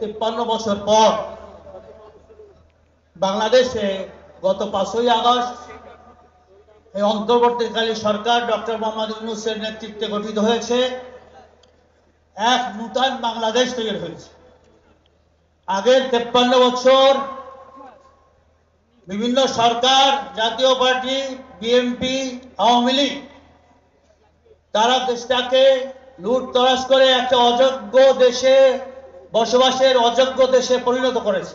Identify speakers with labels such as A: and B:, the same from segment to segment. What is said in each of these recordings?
A: 53 বছর পর বাংলাদেশে গত 5ই আগস্ট এই অন্তর্বর্তীকালীন সরকার ডক্টর মোহাম্মদ ইউনূসের নেতৃত্বে গঠিত হয়েছে। এক নূতন বাংলাদেশ তৈরি হয়েছে। আগের 53 বছর বিভিন্ন সরকার, জাতীয় পার্টি, বিএনপি, আওয়ামী লীগ তারা দেশটাকে লুটতরাজ করে একটা অযোগ্য দেশে বসবাসের অযোগ্য দেশে পরিণত করেছে।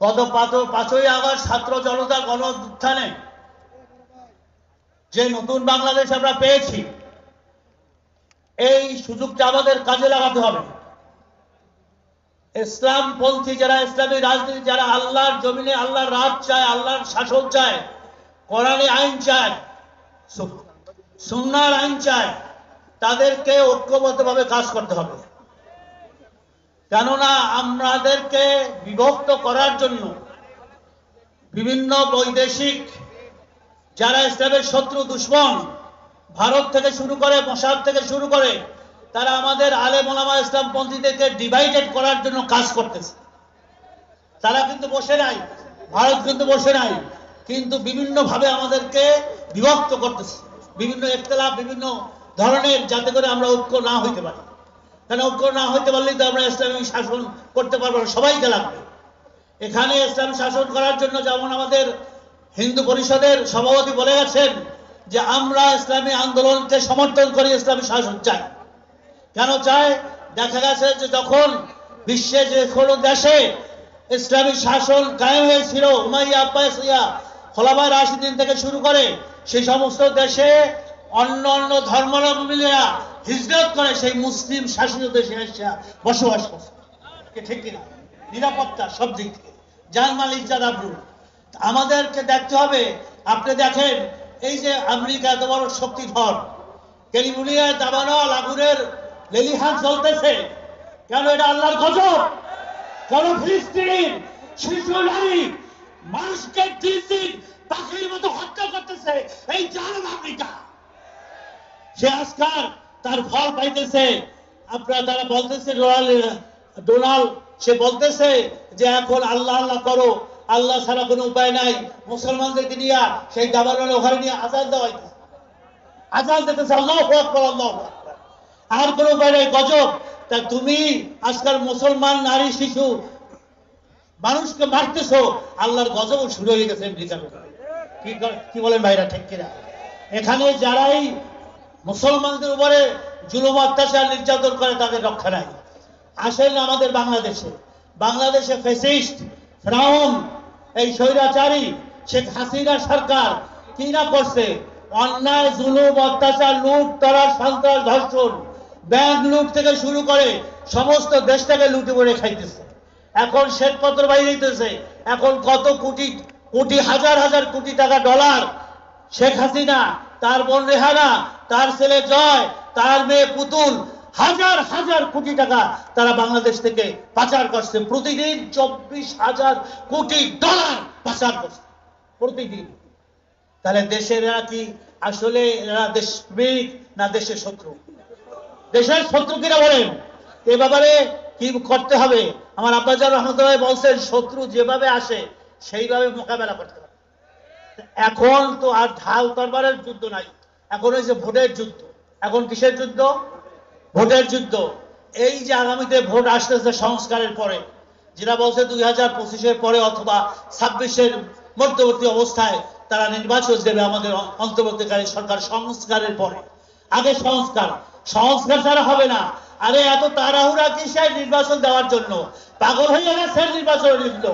A: গত 5ই আগস্ট ছাত্র জনতা গণ অভ্যুত্থানে যে নতুন বাংলাদেশ আমরা পেয়েছি, এই সুযোগটা আমাদের কাজে লাগাতে হবে। ইসলামপন্থী যারা, ইসলামী রাজনীতি যারা আল্লাহর জমিনে আল্লাহর রাজ চায়, আল্লাহর শাসন চায়, কোরআনী আইন চায়, সুন্নাহর আইন চায়, তাদেরকে ঐক্যবদ্ধভাবে কাজ করতে হবে। কেননা আমাদেরকে বিভক্ত করার জন্য বিভিন্ন বৈদেশিক যারা ইসলামের শত্রু দুশ্মন, ভারত থেকে শুরু করে, মোসাদ থেকে শুরু করে, তারা আমাদের আলেম ওলামা ইসলামপন্থীদেরকে ডিভাইডেড করার জন্য কাজ করতেছে। তারা কিন্তু বসে নাই, ভারত কিন্তু বসে নাই, কিন্তু বিভিন্নভাবে আমাদেরকে বিভক্ত করতেছে, বিভিন্ন ইখতিলাফ, বিভিন্ন ধরনের, যাতে করে আমরা ঐক্য না হইতে পারি। কারণ ঐক্য না হইতে পারলেই তো আমরা ইসলামী শাসন করতে পারবো না, সবাইকে লাগবে। এখানে ইসলাম শাসন করার জন্য যেমন আমাদের হিন্দু পরিষদের সভাপতি বলে গেছেন যে আমরা ইসলামী আন্দোলনকে সমর্থন করে ইসলামী শাসন চাই। কেন চাই? দেখা গেছে যে যখন বিশ্বে যে কোনো দেশে ইসলামী শাসন কায়েম হয়েছিল, উমাইয়া, আব্বাসিয়া, খোলাফায়ে রাশিদিন থেকে শুরু করে, সেই সমস্ত দেশে অন্য অন্য ধর্মাবলম্বীরা হিজরত করে সেই মুসলিম শাসিত দেশে এসে বসবাস করছে। ঠিক কিনা? নিরাপত্তা সব দিক থেকে, জানমাল, ইজ্জত, আবরু। আমাদেরকে দেখতে হবে। আপনি দেখেন এই যে আমেরিকা এত বড় শক্তিধর, ক্যালিফোর্নিয়ায় দাবানো লাগুনের লেলিহান চলতেছে, কেন? এটা আল্লাহর গজব। কেন? ফিলিস্তিন শিশু, নারী, মানুষকে দিন দিন পাখির মতো হত্যা করতেছে এই জালেম আমেরিকা। সে আজকাল তার ফল পাইতেছে। আপনারা তারা বলতেছে, ডোনাল্ড সে বলতেছে যে এখন আল্লাহ আল্লাহ করো, আল্লাহ ছাড়া কোনো উপায় নাই। মুসলমানদেরকে নিয়ে সেই দাবানের ওখানে নিয়ে আজান দেওয়াই, আজান দিতেছে আল্লাহু আকবার, আল্লাহু আকবার, আর কোনো উপায় নাই। গজব। তা তুমি আজকাল মুসলমান নারী, শিশু, মানুষকে মারতেছো, আল্লাহর গজব শুরু হয়ে গেছে আমেরিকার। কি বলেন ভাইরা? ঠিক কিনা? এখানে যারাই মুসলমানদের উপরে জুলুম, অত্যাচার, নির্যাতন করে তাদের রক্ষা নাই। আসেন আমাদের বাংলাদেশে ফ্যাসিস্ট ফিরআউন, এই স্বৈরাচারী শেখ হাসিনা সরকার কি না করছে? অন্যায়, জুলুম, অত্যাচার, লুট, তরাস, সন্ত্রাস, ধর্ষণ, ব্যাংক লুট থেকে শুরু করে সমস্ত দেশটাকে লুটে পড়ে খাইতেছে। এখন শ্বেতপত্র বাইরে দিতেছে। এখন কত কোটি কোটি, হাজার হাজার কোটি টাকা, ডলার শেখ হাসিনা, তার বোন রেহানা, তার ছেলে জয়, তার মেয়ে পুতুল, হাজার হাজার কোটি টাকা তারা বাংলাদেশ থেকে পাচার করছে। প্রতিদিন 24,000 কোটি ডলার পাচার করছে প্রতিদিন। তাহলে দেশের এরা কি আসলে এরা দেশপ্রেমিক না দেশের শত্রু? দেশের শত্রু কিনা বলেন? এ ব্যাপারে কি করতে হবে? আমার আব্বাজান রহমতুল্লাহ বলছেন, শত্রু যেভাবে আসে সেইভাবে মোকাবেলা করতে হবে। এখন তো আর ঢাল তরবারের যুদ্ধ নাই, এখন হয়েছে ভোটের যুদ্ধ। এখন কিসের যুদ্ধ? ভোটের যুদ্ধ। এই যে আগামীতে ভোট আসতেছে সংস্কারের পরে, যেটা বলছে 2025-এর পরে অথবা 26-এর মধ্যবর্তী অবস্থায় তারা নির্বাচন দেবে আমাদের অন্তর্বর্তীকালীন সরকার সংস্কারের পরে। আগে সংস্কার ছাড়া হবে না। আরে এত তাড়াহুড়া কিসের নির্বাচন দেওয়ার জন্য? পাগল হয়ে গেছে নির্বাচনের জন্য।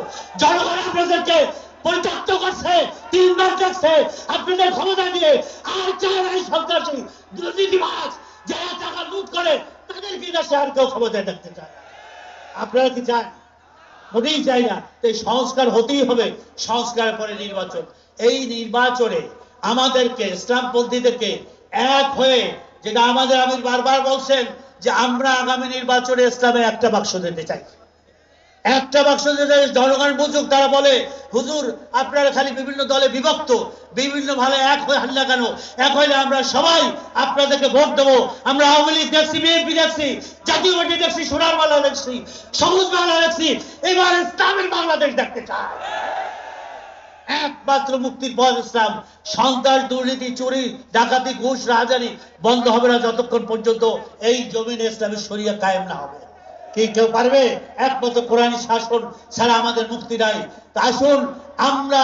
A: জনগণ আপনাদেরকে পরিত্যক্ত করছে, 3 বার দেখছে আপনাদের ক্ষমতা দিয়ে। আর যারা এই সন্ত্রাসী, দুর্নীতিবাজ, যারা টাকা লুট করে, তাদের কি দেশে আর কেউ ক্ষমতায় দেখতে চায়? আপনারা কি চান? হতেই চাই না। এই সংস্কার হতেই হবে। সংস্কারের পরে নির্বাচন। এই নির্বাচনে আমাদেরকে, ইসলামপন্থীদেরকে এক হয়ে, যেটা আমাদের আমির বারবার বলছেন যে আমরা আগামী নির্বাচনে ইসলামের একটা বাক্স দিতে চাই, একটা বাক্স জনগণ বুঝুক, তারা বলে হুজুর আপনারা খালি বিভিন্ন দলে বিভক্ত, বিভিন্ন ভালো এক হয়ে হাল্লা কেন? এক হইলে আমরা সবাই আপনাদেরকে ভোট দেবো। আমরা আওয়ামী লীগ দেখছি, বিএনপি দেখছি, জাতীয় পার্টি দেখছি, সোনার বাংলা দেখছি, সবুজ বাংলা দেখছি, এবার ইসলামের বাংলাদেশ দেখতে চাই। একমাত্র মুক্তির পথ ইসলাম। সন্ত্রাস, দুর্নীতি, চুরি, ডাকাতি, ঘুষ, রাহাজানি বন্ধ হবে না যতক্ষণ পর্যন্ত এই জমিনে ইসলামের শরিয়া কায়েম না হবে। কি কেউ পারবে? একমাত্র কোরআনী শাসন ছাড়া আমাদের মুক্তি নাই। আসুন আমরা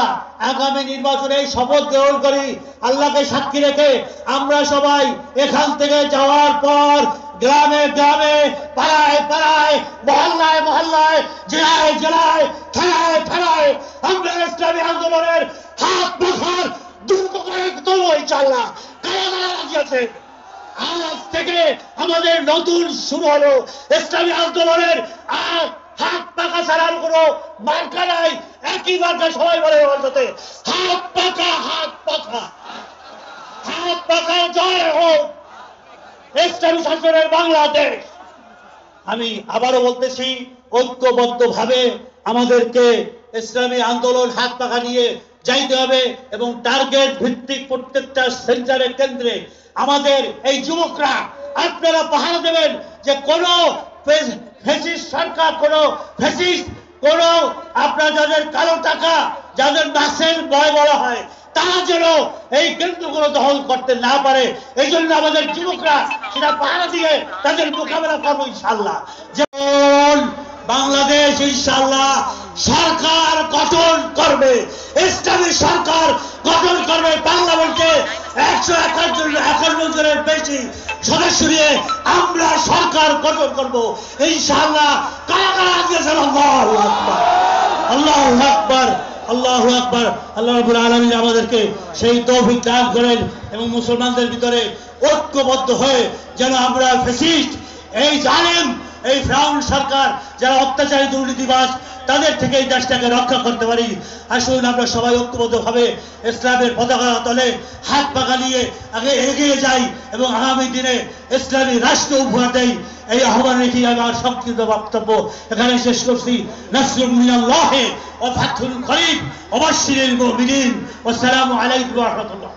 A: আগামী নির্বাচনে শপথ গ্রহণ করি, আল্লাহকে সাক্ষী রেখে আমরা সবাই এখান থেকে যাওয়ার পর গ্রামে গ্রামে, পাড়ায় পাড়ায়, মহল্লায় মহল্লায়, জেলায় জেলায়, থানায় থানায় আমরা ইসলামী আন্দোলনের হাত পাখার দুর্গ করে তুলব ইনশাআল্লাহ। কারা কারা রাজি আছে? আজ থেকে আমাদের নতুন শুরু হলো ইসলামী আন্দোলনের। আর হাত পাকা ছাড়ার কোনো মার্কা নাই, একই মার্কা সবাই বলে বলতে, হাত পাকা, হাত পাকা, হাত পাকা। জয় হোক ইসলামী শাসনের বাংলাদেশ। আমি আবারও বলতেছি, ঐক্যবদ্ধভাবে আমাদেরকে ইসলামী আন্দোলন হাত পাকা নিয়ে যাইতে হবে এবং টার্গেট ভিত্তিক প্রত্যেকটা সেন্টারে, কেন্দ্রে আমাদের এই যুবকরা আপনারা পাহারা দেবেন যে কোন ফ্যাসিস্ট সরকার, কোন ফ্যাসিস্ট, কোন আপনার যাদের কালো টাকা, যাদের মাসের ভয় বলা হয়, তারা যেন এই কেন্দ্রগুলো দখল করতে না পারে। এই জন্য আমাদের যুবকরা সেটা পাহারা দিয়ে তাদের মোকাবেলা করবো ইনশাআল্লাহ। যেমন বাংলাদেশ ইনশাআল্লাহ সরকার গঠন করবে, ইসলামী সরকার গঠন করবে। পার্লামেন্টে 151 জনের বেশি সদস্য নিয়ে আমরা সরকার গঠন করব ইনশাআল্লাহ। কারা কারা আছেন? আল্লাহু আকবার, আল্লাহু আকবার, আল্লাহু আকবার। আল্লাহ রাব্বুল আলামিন আমাদেরকে সেই তৌফিক দান করেন এবং মুসলমানদের ভিতরে ঐক্যবদ্ধ হয়ে যেন আমরা ফ্যাসিস্ট, এই জালেম, এই ফিরাউন সরকার, যারা অত্যাচারী দুর্নীতিবাজ, তাদের থেকে এই দেশটাকে রক্ষা করতে পারি। আসুন আমরা সবাই ঐক্যবদ্ধভাবে ইসলামের পতাকা তলে হাত পাকা নিয়ে আগে এগিয়ে যাই এবং আগামী দিনে ইসলামী রাষ্ট্র উপহার দেই। এই আহ্বান রেখে আমার সংক্ষিপ্ত বক্তব্য এখানে শেষ করছি। নাসরুম মিনাল্লাহি ওয়া ফাতহুন করিব ওয়া বাশশিরিল মুমিনিন। ওয়াসসালামু আলাইকুম ওয়া রাহমাতুল্লাহ।